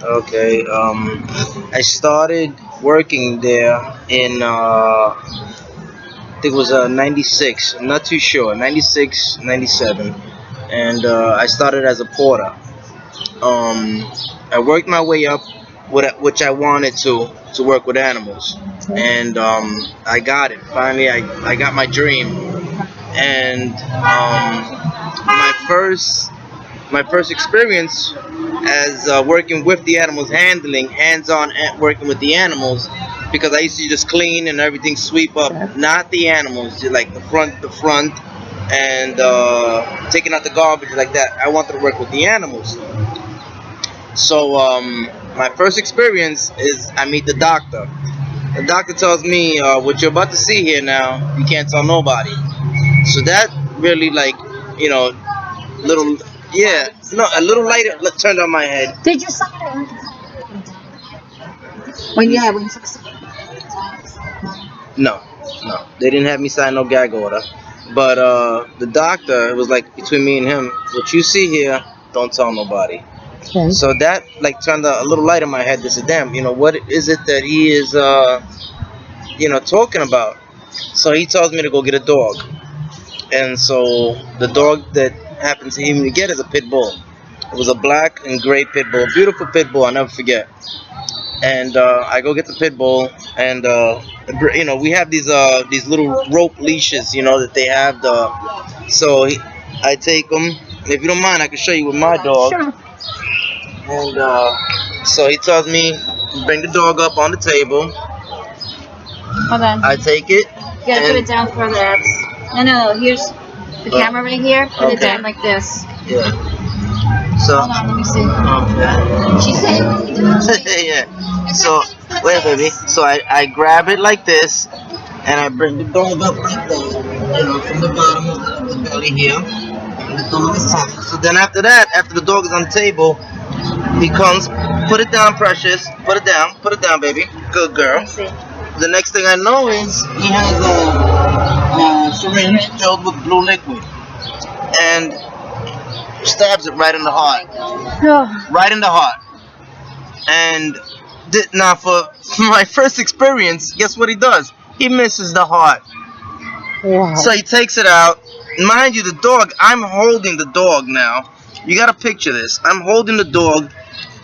Okay. I started working there in I think it was 96. I'm not too sure. 96, 97, and I started as a porter. I worked my way up, which I wanted to work with animals, and I got it. Finally, I got my dream, and my first experience as working with the animals, handling hands-on working with the animals, because I used to just clean and everything, sweep up, not the animals, just like the front, and taking out the garbage like that. I wanted to work with the animals. So my first experience is I meet the doctor. The doctor tells me, "What you're about to see here now, you can't tell nobody." So that really, like, you know, little, yeah, no, a little light turned on my head. Did you sign it? When yeah, when you No, no, they didn't have me sign no gag order. But the doctor, it was like between me and him. What you see here, don't tell nobody. okay. So that like turned a little light in my head. This is damn, what is it that he is, talking about? So he tells me to go get a dog, and so the dog that happened to him to get is a pit bull. It was a black and gray pit bull, beautiful pit bull. I'll never forget. And I go get the pit bull, and we have these little rope leashes, that they have the. So I take them. If you don't mind, I can show you with my dog. Sure. And so he tells me, bring the dog up on the table. Hold on. I take it. You gotta put it down further. No, here's the camera right here. Put it Okay. down like this. Yeah. So. Hold on, let me see. Okay. She said what you do. Yeah. So wait, baby. So I grab it like this, and I bring the dog up like that. From the bottom of the belly here. And the dog is top. So then after that, after the dog is on the table, he comes, put it down, precious. Put it down, baby. Good girl. Let me see. The next thing I know is he has a syringe filled with blue liquid, and stabs it right in the heart. Oh, Right in the heart. And now for my first experience, guess what he does? He misses the heart. wow. So he takes it out. Mind you, the dog, I'm holding the dog now. You gotta picture this. I'm holding the dog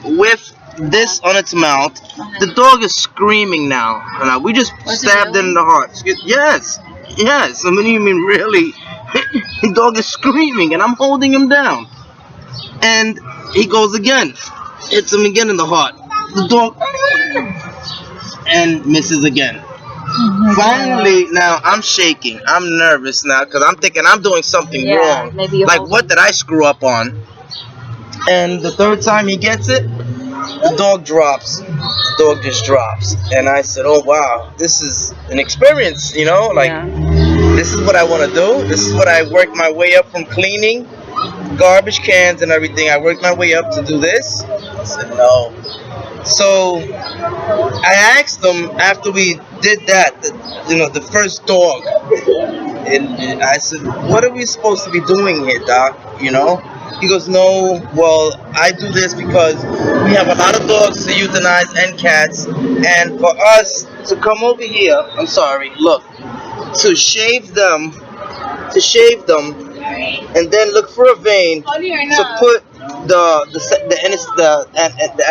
with this on its mouth. The dog is screaming now. We just Was it stabbed it really? in the heart. Yes. I mean, you mean really? The dog is screaming, and I'm holding him down. And he goes again. Hits him again in the heart. The dog and misses again. Finally, now I'm shaking. I'm nervous now because I'm thinking I'm doing something Yeah, wrong. maybe you Like, hold- what did I screw up on? And the third time he gets it, the dog drops. The dog just drops. And I said, oh, wow, this is an experience, Like, Yeah. this is what I want to do. This is what I worked my way up from cleaning garbage cans and everything. I worked my way up to do this. I said, no. So I asked him after we did that, the first dog, and I said, "What are we supposed to be doing here, Doc?" He goes, "No, well, I do this because we have a lot of dogs to euthanize and cats, and for us to come over here, I'm sorry, look, to shave them, and then look for a vein to put the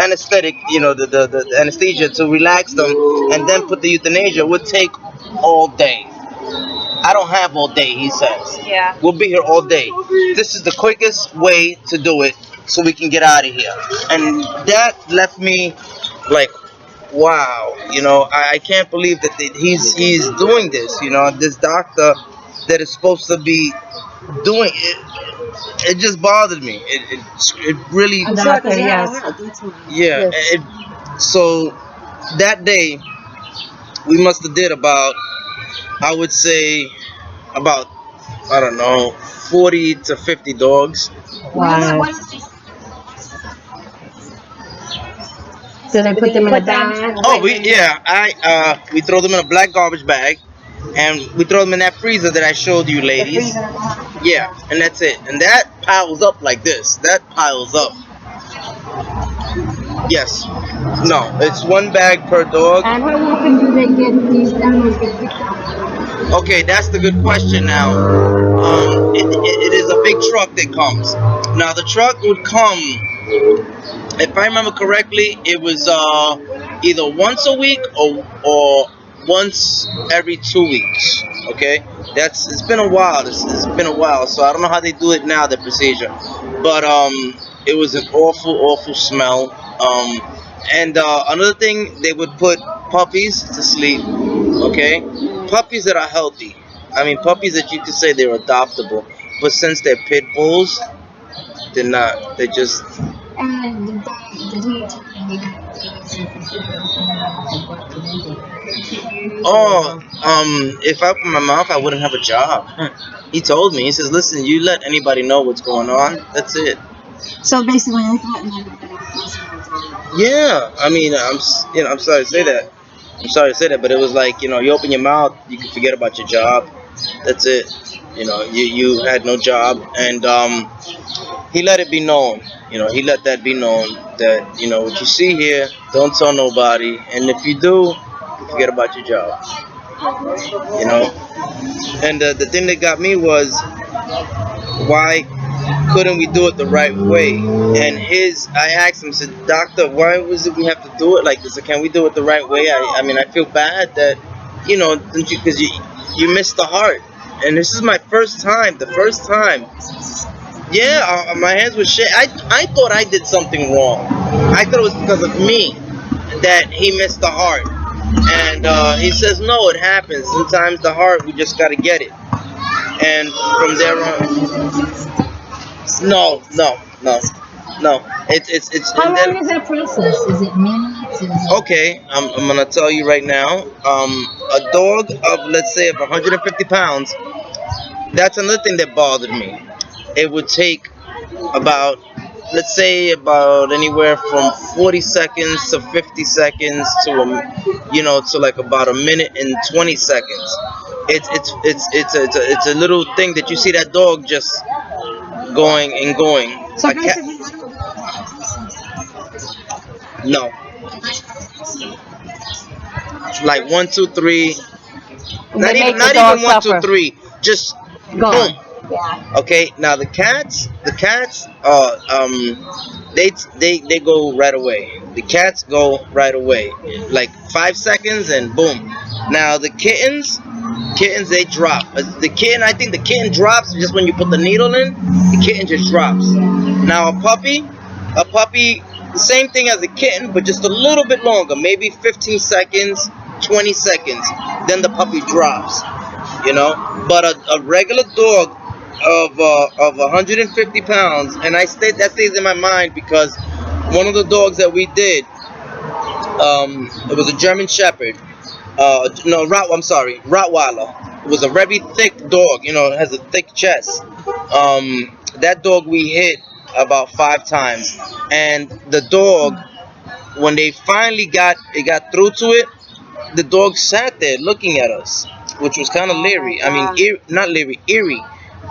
anesthetic, the anesthesia to relax them, and then put the euthanasia would take all day. I don't have all day," he says. Yeah. "We'll be here all day. This is the quickest way to do it, so we can get out of here." And that left me like, wow, I can't believe that he's doing this. This doctor that is supposed to be doing it. It just bothered me. It really, Doctor, yes. yeah. So that day we must have did about, I would say, about, I don't know, 40 to 50 dogs. Wow. So they put them in a bag? Oh, we throw them in a black garbage bag, and we throw them in that freezer that I showed you, ladies. Yeah, and that's it. And that piles up like this. That piles up. Yes. No, it's one bag per dog. And how often do they get these animals get picked up? Okay, that's the good question now. It is a big truck that comes. Now the truck would come, if I remember correctly, it was either once a week or once every 2 weeks. Okay, it's been a while. It's been a while, so I don't know how they do it now, the procedure. But it was an awful smell. And another thing, they would put puppies to sleep. Okay, puppies that are healthy. I mean, puppies that you could say they're adoptable, but since they're pit bulls, they're not. They're just. And did he tell you Oh, if I opened my mouth, I wouldn't have a job. He told me. He says, "Listen, you let anybody know what's going on. That's it." So basically, they threatened everybody. Yeah, I mean, I'm sorry to say that. I'm sorry to say that, but it was like, you open your mouth, you can forget about your job. That's it. You had no job, and he let it be known. He let that be known that what you see here, don't tell nobody, and if you do, you forget about your job. And the thing that got me was, why couldn't we do it the right way? And I asked him, said, "Doctor, why was it we have to do it like this? Can we do it the right way? I mean, I feel bad that, don't you, because you missed the heart. And this is my first time, the first time. Yeah, my hands were shit. I thought I did something wrong. I thought it was because of me that he missed the heart. And he says, no, it happens. Sometimes the heart, we just got to get it. And from there on, no. It's. How long is that process? Is it minutes? Is it... Okay, I'm gonna tell you right now. A dog of, let's say, of 150 pounds. That's another thing that bothered me. It would take about, let's say, about anywhere from 40 seconds to 50 seconds to like about a minute and 20 seconds. It's a little thing that you see that dog just going and going. So No. Like 1, 2, 3. Not even 1, 2, 3. Just gone. boom. Yeah. Okay. Now the cats, they go right away. The cats go right away. Like 5 seconds and boom. Now the kittens they drop. I think the kitten drops just when you put the needle in. The kitten just drops. Now a puppy, the same thing as a kitten, but just a little bit longer, maybe 15 seconds, 20 seconds. Then the puppy drops. But a regular dog of 150 pounds, and that stays in my mind because one of the dogs that we did, it was a German Shepherd. Rottweiler. It was a very thick dog. It has a thick chest. That dog we hit about 5 times, and the dog, when they finally got through to it, the dog sat there looking at us, which was kind of leery. I mean, not leery, eerie.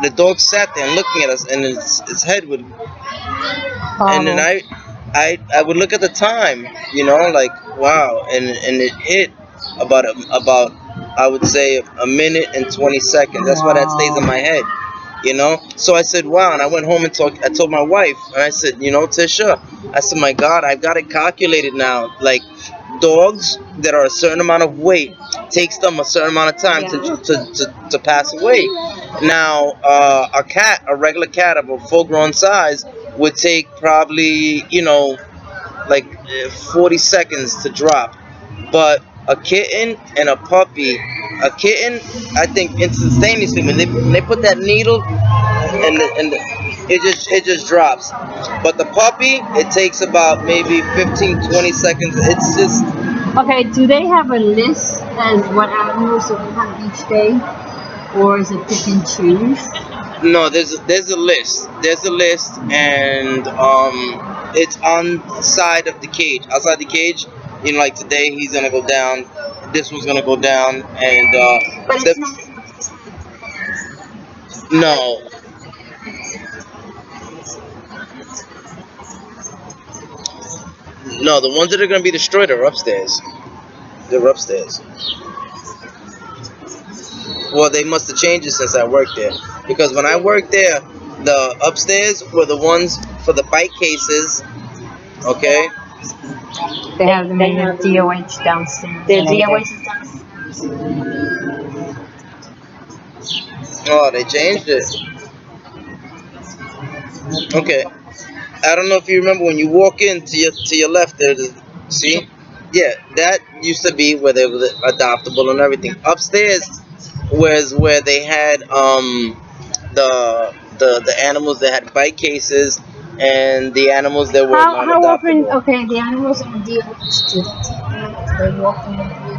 The dog sat there and looking at us, and its head would, and then I would look at the time, like wow, and it hit about I would say a minute and 20 seconds. That's why that stays in my head. So I said, wow, and I went home and I told my wife, and I said, Tisha, I said, my God, I've got it calculated now. Like, dogs that are a certain amount of weight takes them a certain amount of time to pass away. Now, a regular cat of a full-grown size would take probably, like 40 seconds to drop. But a kitten and a puppy, a kitten, I think instantaneously when they put that needle and it just drops. But the puppy, it takes about maybe 15, 20 seconds. It's just. Okay, do they have a list as what animals they have each day, or is it pick and choose? No, there's a list. There's a list, and it's on the side of the cage. Outside the cage, like today he's gonna go down. This one's gonna go down, and But it's not. no, No, the ones that are gonna be destroyed are upstairs. They're upstairs. Well, they must have changed it since I worked there. Because when I worked there, the upstairs were the ones for the bike cases. Okay. They have them in the DOH downstairs. The DOH is downstairs. Oh, they changed it. Okay. I don't know if you remember when you walk in to your left there. See? Yeah, that used to be where they were adoptable and everything. Upstairs was where they had the animals that had bite cases and the animals that were not How often? adoptable. Okay, the animals in the DOH, do they take them? They walk in the field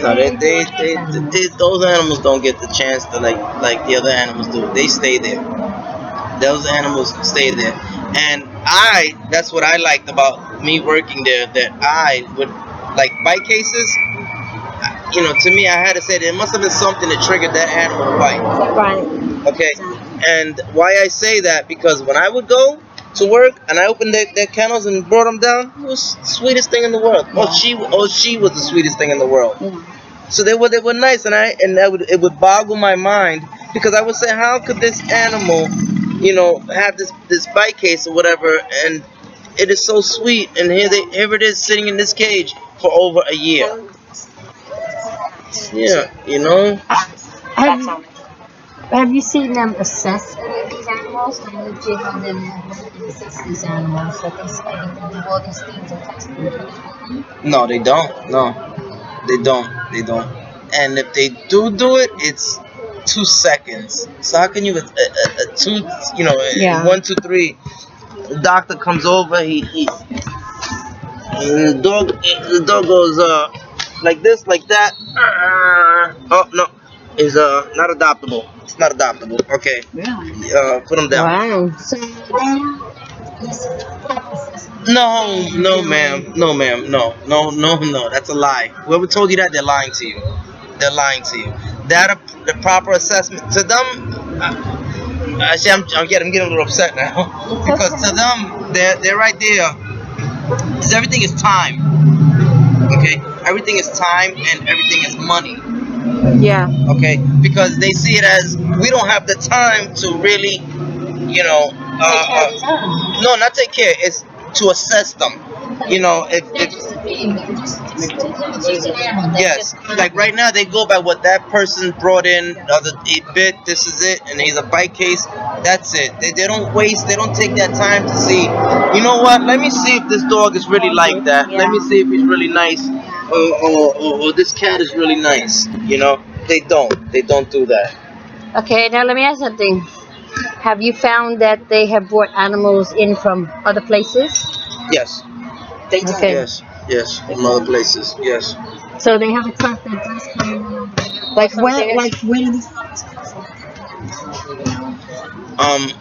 and they treat them. No, those animals don't get the chance to like the other animals do. They stay there. Those animals stay there. And that's what I liked about me working there, that I would, like bite cases, you know, to me, I had to say there must have been something that triggered that animal to bite. Right. Okay? And why I say that, because when I would go to work and I opened their kennels and brought them down, it was the sweetest thing in the world. Yeah. She was the sweetest thing in the world. Yeah. So they were nice, and it would boggle my mind, because I would say, how could this animal, you know, have this bite case or whatever, and it is so sweet, and here it is sitting in this cage for over a year. Yeah, you know. Have you, have you seen them assess any of these animals? I know Jim and them assess these animals. That they say they do all these things and test them. No, they don't. No, they don't. They don't. And if they do it, it's 2 seconds. So how can you two? You know, Yeah. 1, 2, 3. The doctor comes over. And the dog goes like this, like that. Oh no, is not adoptable. It's not adoptable. Okay, Really? put him down. Wow. So No, ma'am. No, ma'am. No. That's a lie. Whoever told you that, they're lying to you. They're lying to you. The proper assessment to them. Actually, I'm getting a little upset now, because to them, they're right there. Because everything is time. Okay, everything is time and everything is money. yeah. Okay, because they see it as, we don't have the time to really, you know, no, not take care. It's to assess them. You know, if yes, like right now they go by what that person brought in. He bit. This is it, and he's a bite case. That's it. They don't waste. They don't take that time to see. You know what? Let me see if this dog is really like that. Let me see if he's really nice, or this cat is really nice. You know, they don't. They don't do that. Okay, now let me ask something. Have you found that they have brought animals in from other places? Yes. They do. Okay. Yes. From other places. Yes. So they have a truck that does carry them over there. Like where do these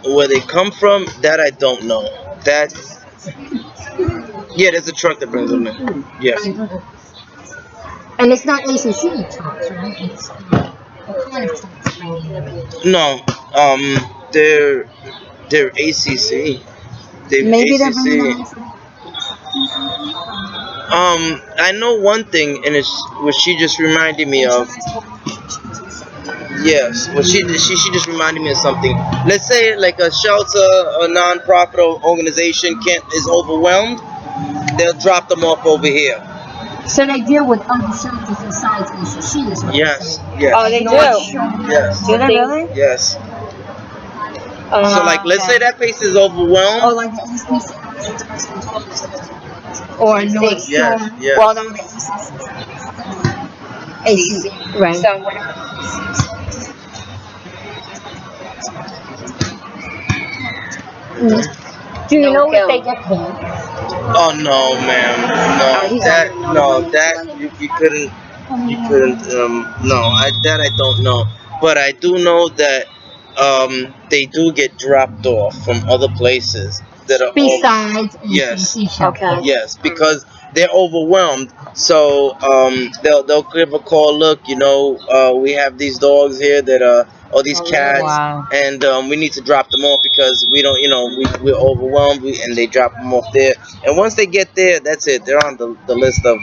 Where they come from, that I don't know. That. Yeah, there's a truck that brings them in. Yes. And it's not ACC trucks, right? It's what kind of trucks bringing them in? No. They're ACC. They're Maybe they're ACC. bringing them in. I know one thing, and it's what she just reminded me of. Yes, well, she just reminded me of something. Let's say like a shelter, a non-profit organization is overwhelmed, they'll drop them off over here. So they deal with other shelters besides ACC, is what you're Yes, saying. yes, Oh, they do. yes, Do they really? yes. So like, let's say that place is overwhelmed. Oh, like the East Or North Shore. Yes, yes. Well, no, the East ACC. Right. So whatever. Do you No know kill. if they get paid? Oh no, ma'am, no, that you couldn't, no, that I don't know, but I do know that they do get dropped off from other places that are Besides Yes. ACC shelters. Okay. yes, because they're overwhelmed. So they'll give a call. Look, we have these dogs here that or these cats, Wow. and we need to drop them off because we don't, we're overwhelmed. And they drop them off there. And once they get there, that's it. They're on the list of.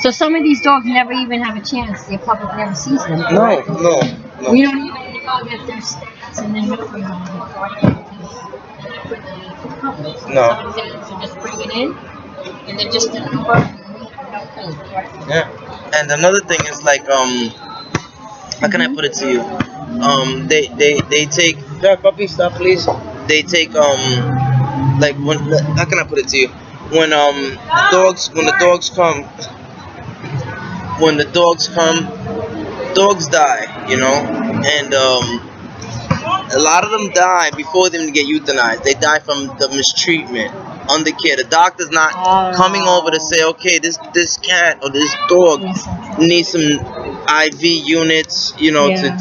So some of these dogs never even have a chance. The public never sees them. No, correct? no, no. We don't even know that their stats and their numbers on the report because they're not really for the public. So No. some exams are just bring it in, and they're just a number, and we have no clue. Correct? Yeah. And another thing is like how can I put it to you? They take. Jack, puppy, stop, please. They take like when. How can I put it to you? When when the dogs come, dogs die, and a lot of them die before them get euthanized. They die from the mistreatment, under care. The doctor's not coming over to say, okay, this cat or this dog Yes, sir. needs some IV units, Yeah.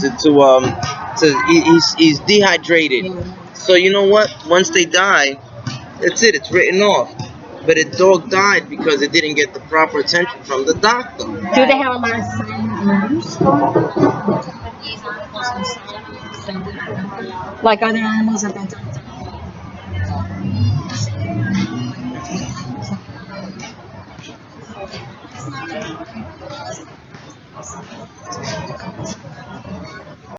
he's dehydrated. Yeah. So you know what? Once they die, that's it. It's written off. But a dog died because it didn't get the proper attention from the doctor. Do they have a lot of silent use going on? These animals are silent. Like other animals that don't.